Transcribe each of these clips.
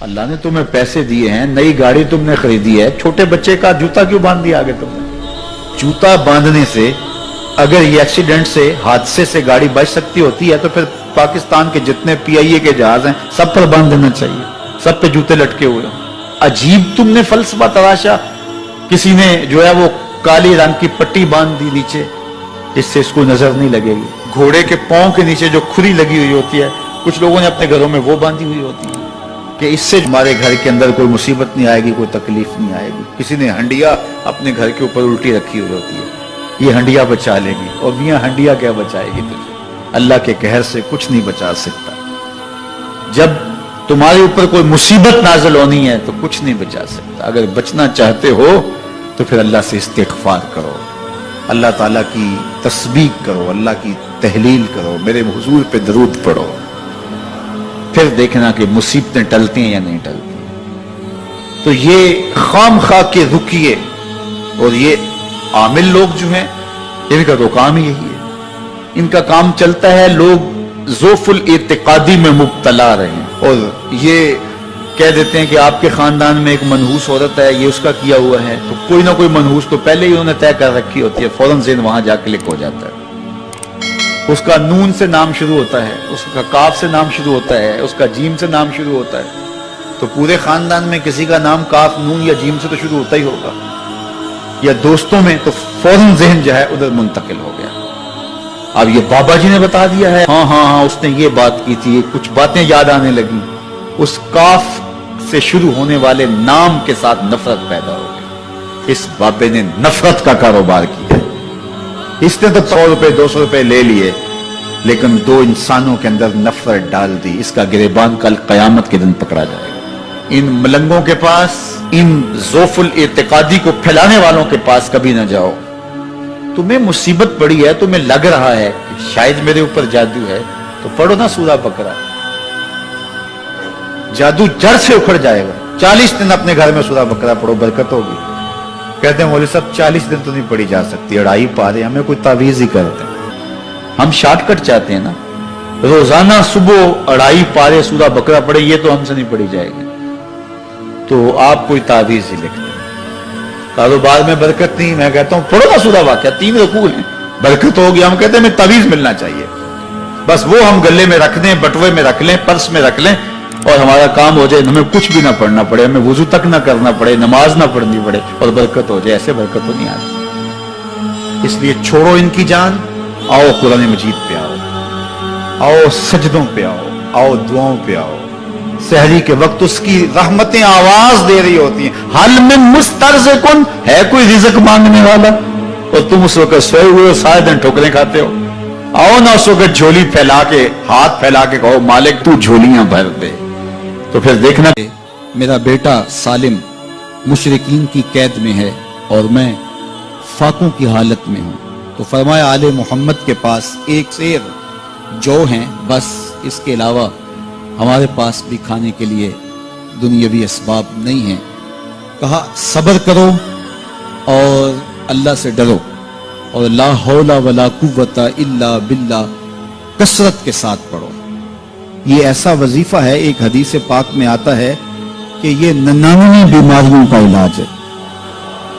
اللہ نے تمہیں پیسے دیے ہیں, نئی گاڑی تم نے خریدی ہے, چھوٹے بچے کا جوتا کیوں باندھ دیا آگے تم نے؟ جوتا باندھنے سے اگر یہ ایکسیڈنٹ سے, حادثے سے گاڑی بچ سکتی ہوتی ہے تو پھر پاکستان کے جتنے پی آئی اے کے جہاز ہیں سب پر باندھ دینا چاہیے, سب پہ جوتے لٹکے ہوئے ہوں. عجیب تم نے فلسفہ تراشا. کسی نے جو ہے وہ کالی رنگ کی پٹی باندھ دی نیچے, اس سے اس کو نظر نہیں لگے گی. گھوڑے کے پاؤں کے نیچے جو کھری لگی ہوئی ہوتی ہے, کچھ لوگوں نے اپنے گھروں میں وہ باندھی ہوئی ہوتی ہے کہ اس سے ہمارے گھر کے اندر کوئی مصیبت نہیں آئے گی, کوئی تکلیف نہیں آئے گی. کسی نے ہنڈیا اپنے گھر کے اوپر الٹی رکھی ہوئی ہوتی ہے, یہ ہنڈیا بچا لے گی. اور میاں ہنڈیا کیا بچائے گی تجھے؟ اللہ کے قہر سے کچھ نہیں بچا سکتا. جب تمہارے اوپر کوئی مصیبت نازل ہونی ہے تو کچھ نہیں بچا سکتا. اگر بچنا چاہتے ہو تو پھر اللہ سے استغفار کرو, اللہ تعالیٰ کی تسبیح کرو, اللہ کی تحلیل کرو, میرے حضور پہ درود پڑھو, پھر دیکھنا کہ مصیبتیں ٹلتی ہیں یا نہیں ٹلتی. تو یہ خام خواہ کے رکیے, اور یہ عامل لوگ جو ہیں ان کا تو کام ہی یہی ہے. ان کا کام چلتا ہے لوگ ذوف الاعتقادی میں مبتلا رہے ہیں, اور یہ کہہ دیتے ہیں کہ آپ کے خاندان میں ایک منحوس عورت ہے, یہ اس کا کیا ہوا ہے, تو کوئی نہ کوئی منحوس تو پہلے ہی انہوں نے طے کر رکھی ہوتی ہے, فوراً ذہن وہاں جا کے لکھ ہو جاتا ہے. اس کا نون سے نام شروع ہوتا ہے, اس کا کاف سے نام شروع ہوتا ہے, اس کا جیم سے نام شروع ہوتا ہے, تو پورے خاندان میں کسی کا نام کاف, نون یا جیم سے تو شروع ہوتا ہی ہوگا, یا دوستوں میں, تو فوراً ذہن جو ہے ادھر منتقل ہو گیا. اب یہ بابا جی نے بتا دیا ہے, ہاں ہاں ہاں اس نے یہ بات کی تھی, کچھ باتیں یاد آنے لگی. اس کاف سے شروع ہونے والے نام کے ساتھ نفرت پیدا ہو گئی. اس بابے نے نفرت کا کاروبار کیا. اس نے تو 100 روپے 200 روپے لے لیے, لیکن دو انسانوں کے اندر نفرت ڈال دی. اس کا گریبان کل قیامت کے دن پکڑا جائے گا. ان ملنگوں کے پاس, ان ذوف الاعتقادی کو پھیلانے والوں کے پاس کبھی نہ جاؤ. تمہیں مصیبت پڑی ہے, تمہیں لگ رہا ہے کہ شاید میرے اوپر جادو ہے, تو پڑھو نا سورہ بقرہ, جادو جڑ سے اکھڑ جائے گا. 40 دن اپنے گھر میں سورہ بقرہ پڑھو, برکت ہوگی. کہتے ہیں مولوی صاحب 40 دن تو نہیں پڑھی جا سکتی, 2.5 پارے, ہمیں کوئی تعویذ ہی کرتے ہیں. ہم شارٹ کٹ چاہتے ہیں نا, روزانہ صبح 2.5 پارے سورہ بقرہ پڑھے, یہ تو ہم سے نہیں پڑھی جائے گی. تو آپ کوئی تعویذ ہی لکھتے ہیں. کاروبار میں برکت نہیں, میں کہتا ہوں پڑھو نا سورہ واقعہ, 3 رکوع ہیں, برکت ہوگی. ہم کہتے ہیں ہمیں تعویذ ملنا چاہیے, بس وہ ہم گلے میں رکھ دیں, بٹوے میں رکھ لیں, پرس میں رکھ لیں, اور ہمارا کام ہو جائے, ہمیں کچھ بھی نہ پڑھنا پڑے, ہمیں وضو تک نہ کرنا پڑے, نماز نہ پڑھنی پڑے, اور برکت ہو جائے. ایسے برکت تو نہیں آتی. اس لیے چھوڑو ان کی جان, آؤ قرآن مجید پہ آؤ, آؤ سجدوں پہ آؤ, آؤ دعاؤں پہ آؤ. سحری کے وقت اس کی رحمتیں آواز دے رہی ہوتی ہیں, حل من مسترزقن, ہے کوئی رزق مانگنے والا, اور تم اس وقت سوئے ہوئے ہو, سارے دن ٹھوکریں کھاتے ہو. آؤ نہ اس وقت جھولی پھیلا کے, ہاتھ پھیلا کے کہو مالک تو جھولیاں بھر دے. تو پھر دیکھنا, میرا بیٹا سالم مشرکین کی قید میں ہے اور میں فاقوں کی حالت میں ہوں. تو فرمایا آل محمد کے پاس ایک سیر جو ہیں, بس اس کے علاوہ ہمارے پاس بھی کھانے کے لیے دنیاوی اسباب نہیں ہیں. کہا صبر کرو اور اللہ سے ڈرو, اور لا حول ولا قوت الا باللہ کثرت کے ساتھ پڑھو. یہ ایسا وظیفہ ہے, ایک حدیث پاک میں آتا ہے کہ یہ 99 بیماریوں کا علاج ہے.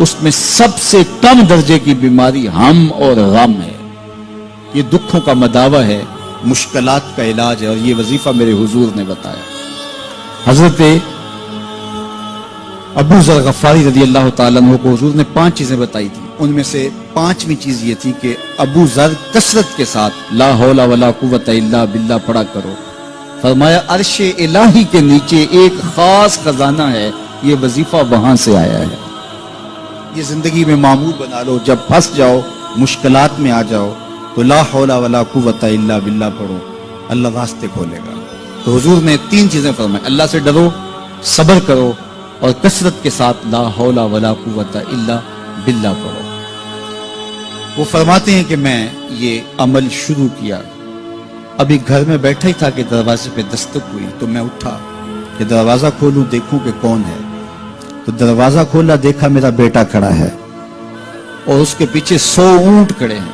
اس میں سب سے کم درجے کی بیماری ہم اور غم ہے. یہ دکھوں کا مداوع ہے, مشکلات کا علاج ہے, اور یہ وظیفہ میرے حضور نے بتایا. حضرت ابو ذر غفاری رضی اللہ تعالیٰ عنہ کو حضور نے 5 چیزیں بتائی تھی. ان میں سے 5ویں چیز یہ تھی کہ ابو ذر کثرت کے ساتھ لا حول ولا قوت الا باللہ پڑھا کرو. فرمایا عرش الہی کے نیچے ایک خاص خزانہ ہے, یہ وظیفہ وہاں سے آیا ہے. یہ زندگی میں معمول بنا لو, جب پھنس جاؤ, مشکلات میں آ جاؤ, تو لا حول ولا قوت الا باللہ پڑھو, اللہ راستے کھولے گا. تو حضور نے 3 چیزیں فرمائی, اللہ سے ڈرو, صبر کرو, اور کثرت کے ساتھ لا حول ولا قوت الا باللہ پڑھو. وہ فرماتے ہیں کہ میں یہ عمل شروع کیا, ابھی گھر میں بیٹھا ہی تھا کہ دروازے پہ دستک ہوئی. تو میں اٹھا کہ دروازہ کھولوں, دیکھوں کہ کون ہے. تو دروازہ کھولا, دیکھا میرا بیٹا کھڑا ہے, اور اس کے پیچھے 100 اونٹ کھڑے ہیں.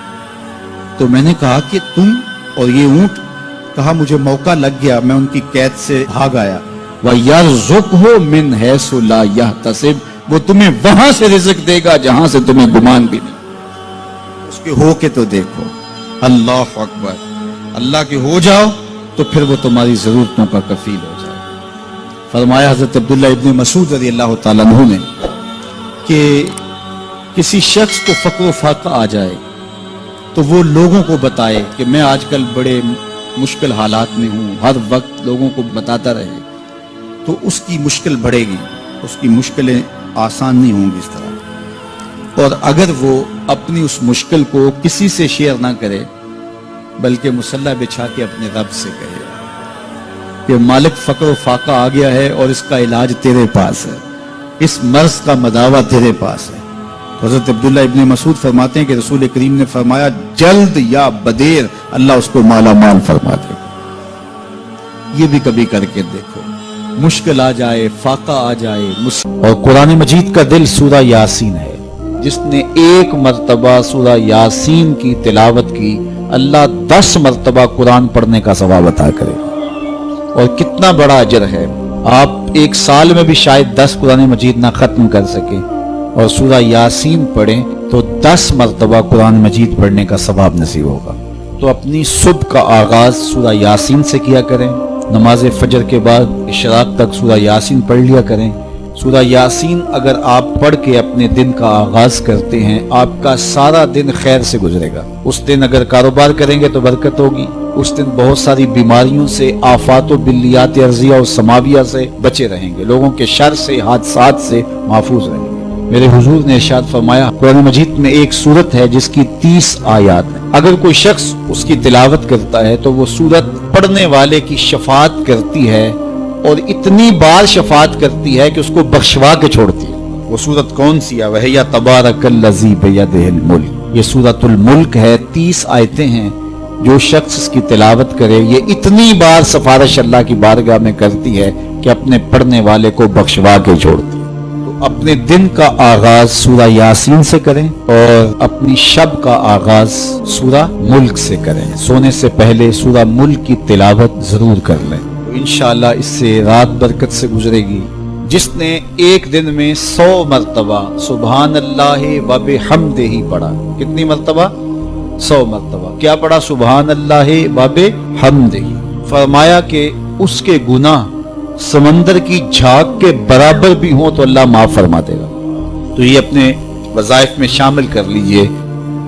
تو میں نے کہا کہ تم اور یہ اونٹ؟ کہا مجھے موقع لگ گیا, میں ان کی قید سے بھاگ آیا. وَيَرْزُقْهُ مِنْ حَيْثُ لَا يَحْتَسِبُ، وہ تمہیں وہاں سے رزق دے گا جہاں سے تمہیں گمان بھی نہیں۔ اس کے ہو کے تو دیکھو، اللہ اکبر، اللہ کے ہو جاؤ تو پھر وہ تمہاری ضرورتوں کا کفیل ہو جائے۔ فرمایا حضرت عبداللہ ابن مسعود رضی اللہ تعالیٰ عنہ نے کہ کسی شخص کو فقر و فاقہ آ جائے تو وہ لوگوں کو بتائے کہ میں آج کل بڑے مشکل حالات میں ہوں، ہر وقت لوگوں کو بتاتا رہے تو اس کی مشکل بڑھے گی، اس کی مشکلیں آسان نہیں ہوں گی اس طرح۔ اور اگر وہ اپنی اس مشکل کو کسی سے شیئر نہ کرے بلکہ مصلی بچھا کے اپنے رب سے کہے کہ مالک فقر و فاقہ آ گیا ہے اور اس کا علاج تیرے پاس ہے، اس مرض کا مداوع تیرے پاس ہے۔ حضرت عبداللہ ابن مسعود فرماتے ہیں کہ رسول کریم نے فرمایا جلد یا بدیر اللہ اس کو مالا مال فرما دے گا۔ یہ بھی کبھی کر کے دیکھو، مشکل آ جائے، فاقہ آ جائے۔ اور قرآن مجید کا دل سورہ یاسین ہے، جس نے ایک مرتبہ سورہ یاسین کی تلاوت کی اللہ 10 مرتبہ قرآن پڑھنے کا ثواب عطا کرے۔ اور کتنا بڑا اجر ہے، آپ ایک سال میں بھی شاید 10 قرآن مجید نہ ختم کر سکے اور سورہ یاسین پڑھیں تو 10 مرتبہ قرآن مجید پڑھنے کا ثواب نصیب ہوگا۔ تو اپنی صبح کا آغاز سورہ یاسین سے کیا کریں، نماز فجر کے بعد اشراق تک سورہ یاسین پڑھ لیا کریں۔ سورہ یاسین اگر آپ پڑھ کے اپنے دن کا آغاز کرتے ہیں، آپ کا سارا دن خیر سے گزرے گا۔ اس دن اگر کاروبار کریں گے تو برکت ہوگی، اس دن بہت ساری بیماریوں سے، آفات و بلیات ارضیہ و سماویہ سے بچے رہیں گے، لوگوں کے شر سے، حادثات سے محفوظ رہیں گے۔ میرے حضور نے ارشاد فرمایا قرآن مجید میں ایک سورت ہے جس کی 30 آیات ہیں، اگر کوئی شخص اس کی تلاوت کرتا ہے تو وہ سورت پڑھنے والے کی شفاعت کرتی ہے، اور اتنی بار شفاعت کرتی ہے کہ اس کو بخشوا کے چھوڑتی ہے۔ وہ سورت کون سی ہے؟ وَهِيَ تَبَارَكَ الَّذِي بِيَدِهِ الْمُلْكُ، یہ سورۃ الملک ہے، 30 آیتیں ہیں۔ جو شخص اس کی تلاوت کرے یہ اتنی بار سفارش اللہ کی بارگاہ میں کرتی ہے کہ اپنے پڑھنے والے کو بخشوا کے چھوڑتی ہے۔ تو اپنے دن کا آغاز سورہ یاسین سے کریں اور اپنی شب کا آغاز سورہ ملک سے کریں۔ سونے سے پہلے سورہ ملک کی تلاوت ضرور کر لیں، تو انشاءاللہ اس سے رات برکت سے گزرے گی۔ جس نے ایک دن میں 100 مرتبہ سبحان اللہ و بحمدہ پڑھا، کتنی مرتبہ؟ 100 مرتبہ کیا پڑھا؟ سبحان اللہ و بحمدہ، فرمایا کہ اس کے گناہ سمندر کی جھاگ کے برابر بھی ہوں تو اللہ معاف فرما دے گا۔ تو یہ اپنے وظائف میں شامل کر لیجئے،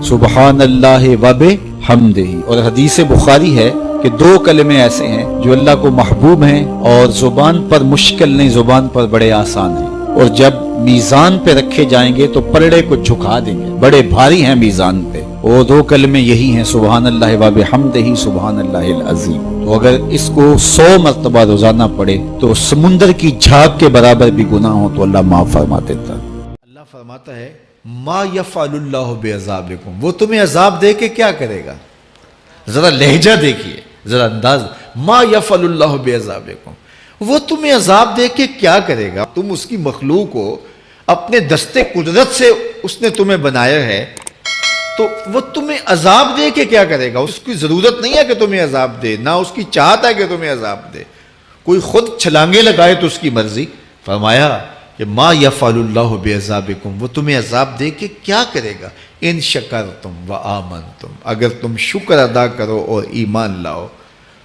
سبحان اللہ و بحمدہ۔ اور حدیث بخاری ہے کہ 2 کلمے ایسے ہیں جو اللہ کو محبوب ہیں اور زبان پر مشکل نہیں، زبان پر بڑے آسان ہیں، اور جب میزان پہ رکھے جائیں گے تو پلڑے کو جھکا دیں گے، بڑے بھاری ہیں میزان پہ۔ وہ 2 کلمے یہی ہیں، سبحان اللہ و بحمدہ، سبحان اللہ العظیم۔ تو اگر اس کو 100 مرتبہ روزانہ پڑھے تو سمندر کی جھاگ کے برابر بھی گناہ ہو تو اللہ معاف فرما دیتا ہے۔ اللہ فرماتا ہے ما یفعل اللہ بعذابکم، وہ تمہیں عذاب دے کے کیا کرے گا؟ ذرا لہجہ دیکھیے، ذرا انداز، ما یفعل اللہ بعذابکم، وہ تمہیں عذاب دے کے کیا کرے گا؟ تم اس کی مخلوق ہو، اپنے دستے قدرت سے اس نے تمہیں بنایا ہے، تو وہ تمہیں عذاب دے کے کیا کرے گا؟ اس کی ضرورت نہیں ہے کہ تمہیں عذاب دے، نہ اس کی چاہت ہے کہ تمہیں عذاب دے، کوئی خود چھلانگے لگائے تو اس کی مرضی۔ فرمایا کہ ما یفعل اللہ بعذابکم، وہ تمہیں عذاب دے کے کیا کرے گا؟ ان شکرتم وآمنتم، اگر تم شکر ادا کرو اور ایمان لاؤ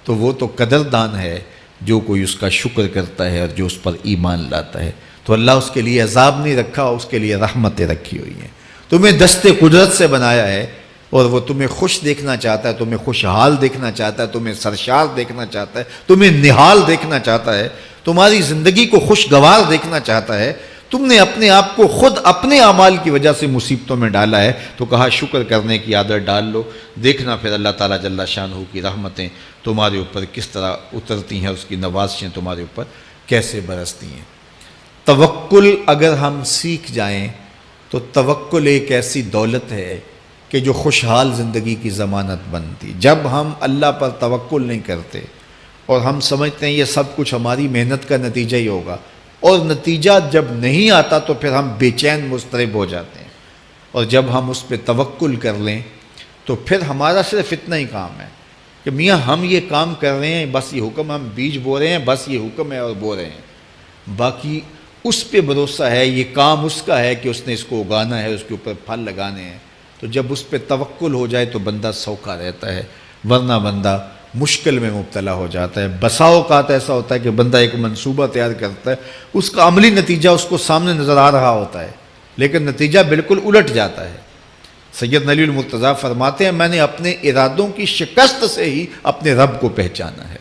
تو وہ تو قدردان ہے جو کوئی اس کا شکر کرتا ہے اور جو اس پر ایمان لاتا ہے۔ تو اللہ اس کے لیے عذاب نہیں رکھا، اس کے لیے رحمتیں رکھی ہوئی ہیں۔ تمہیں دستے قدرت سے بنایا ہے اور وہ تمہیں خوش دیکھنا چاہتا ہے، تمہیں خوشحال دیکھنا چاہتا ہے، تمہیں سرشار دیکھنا چاہتا ہے، تمہیں نہال دیکھنا چاہتا ہے، تمہاری زندگی کو خوشگوار دیکھنا چاہتا ہے۔ تم نے اپنے آپ کو خود اپنے اعمال کی وجہ سے مصیبتوں میں ڈالا ہے، تو کہا شکر کرنے کی عادت ڈال لو، دیکھنا پھر اللہ تعالیٰ جل شانہ کی رحمتیں تمہارے اوپر کس طرح اترتی ہیں، اس کی نوازشیں تمہارے اوپر کیسے برستی ہیں۔ توکل اگر ہم سیکھ جائیں تو توکل ایک ایسی دولت ہے کہ جو خوشحال زندگی کی ضمانت بنتی۔ جب ہم اللہ پر توکل نہیں کرتے اور ہم سمجھتے ہیں یہ سب کچھ ہماری محنت کا نتیجہ ہی ہوگا، اور نتیجہ جب نہیں آتا تو پھر ہم بے چین مضطرب ہو جاتے ہیں، اور جب ہم اس پہ توکل کر لیں تو پھر ہمارا صرف اتنا ہی کام ہے کہ میاں ہم یہ کام کر رہے ہیں، بس یہ حکم، ہم بیج بو رہے ہیں، بس یہ حکم ہے اور بو رہے ہیں، باقی اس پہ بھروسہ ہے، یہ کام اس کا ہے کہ اس نے اس کو اگانا ہے، اس کے اوپر پھل لگانے ہیں۔ تو جب اس پہ توکل ہو جائے تو بندہ سوکھا رہتا ہے، ورنہ بندہ مشکل میں مبتلا ہو جاتا ہے۔ بسا اوقات ایسا ہوتا ہے کہ بندہ ایک منصوبہ تیار کرتا ہے، اس کا عملی نتیجہ اس کو سامنے نظر آ رہا ہوتا ہے، لیکن نتیجہ بالکل الٹ جاتا ہے۔ سید علی المرتضیٰ فرماتے ہیں میں نے اپنے ارادوں کی شکست سے ہی اپنے رب کو پہچانا ہے،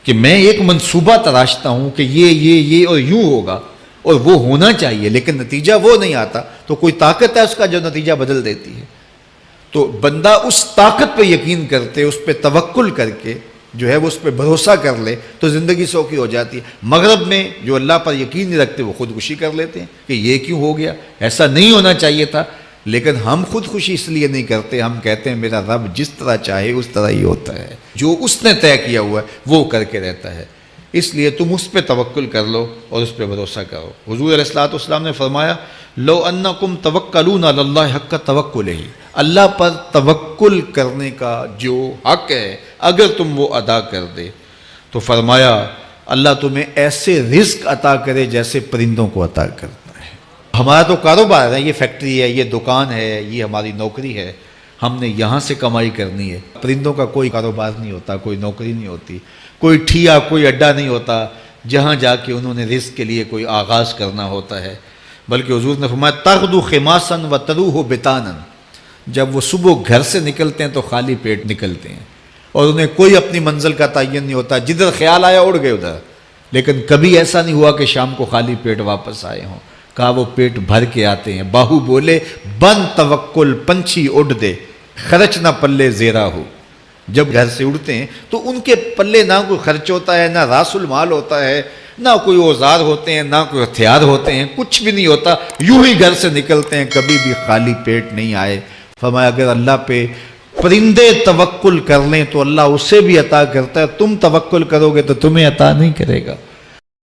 کہ میں ایک منصوبہ تراشتا ہوں کہ یہ اور یوں ہوگا اور وہ ہونا چاہیے، لیکن نتیجہ وہ نہیں آتا، تو کوئی طاقت ہے اس کا جو نتیجہ بدل دیتی ہے۔ تو بندہ اس طاقت پہ یقین کرتے، اس پہ توکل کر کے جو ہے وہ اس پہ بھروسہ کر لے تو زندگی سوکھی ہو جاتی ہے۔ مغرب میں جو اللہ پر یقین نہیں رکھتے وہ خودکشی کر لیتے ہیں کہ یہ کیوں ہو گیا، ایسا نہیں ہونا چاہیے تھا، لیکن ہم خودکشی اس لیے نہیں کرتے، ہم کہتے ہیں میرا رب جس طرح چاہے اس طرح ہی ہوتا ہے، جو اس نے طے کیا ہوا ہے وہ کر کے رہتا ہے، اس لیے تم اس پہ توکل کر لو اور اس پہ بھروسہ کرو۔ حضور علیہ الصلوۃ والسلام نے فرمایا لو انکم توکلون علی اللہ حق توکلہ، اللہ پر توکل کرنے کا جو حق ہے اگر تم وہ ادا کر دے تو فرمایا اللہ تمہیں ایسے رزق عطا کرے جیسے پرندوں کو عطا کرتا ہے۔ ہمارا تو کاروبار ہے، یہ فیکٹری ہے، یہ دکان ہے، یہ ہماری نوکری ہے، ہم نے یہاں سے کمائی کرنی ہے۔ پرندوں کا کوئی کاروبار نہیں ہوتا، کوئی نوکری نہیں ہوتی، کوئی ٹھیا، کوئی اڈا نہیں ہوتا جہاں جا کے انہوں نے رزق کے لیے کوئی آغاز کرنا ہوتا ہے، بلکہ حضور نے فرمایا تغدو خماسا وتروح بطانا، جب وہ صبح گھر سے نکلتے ہیں تو خالی پیٹ نکلتے ہیں اور انہیں کوئی اپنی منزل کا تعین نہیں ہوتا، جدھر خیال آیا اڑ گئے ادھر، لیکن کبھی ایسا نہیں ہوا کہ شام کو خالی پیٹ واپس آئے ہوں، کہا وہ پیٹ بھر کے آتے ہیں۔ باہو بولے بن توکل پنچھی اڑ دے، خرچ نہ پلے زیرا ہو، جب گھر سے اڑتے ہیں تو ان کے پلے نہ کوئی خرچ ہوتا ہے، نہ راس المال ہوتا ہے، نہ کوئی اوزار ہوتے ہیں، نہ کوئی ہتھیار ہوتے ہیں، کچھ بھی نہیں ہوتا، یوں ہی گھر سے نکلتے ہیں، کبھی بھی خالی پیٹ نہیں آئے۔ فرمایا اگر اللہ پہ پرندے توکل کر لیں تو اللہ اسے بھی عطا کرتا ہے، تم توکل کرو گے تو تمہیں عطا نہیں کرے گا۔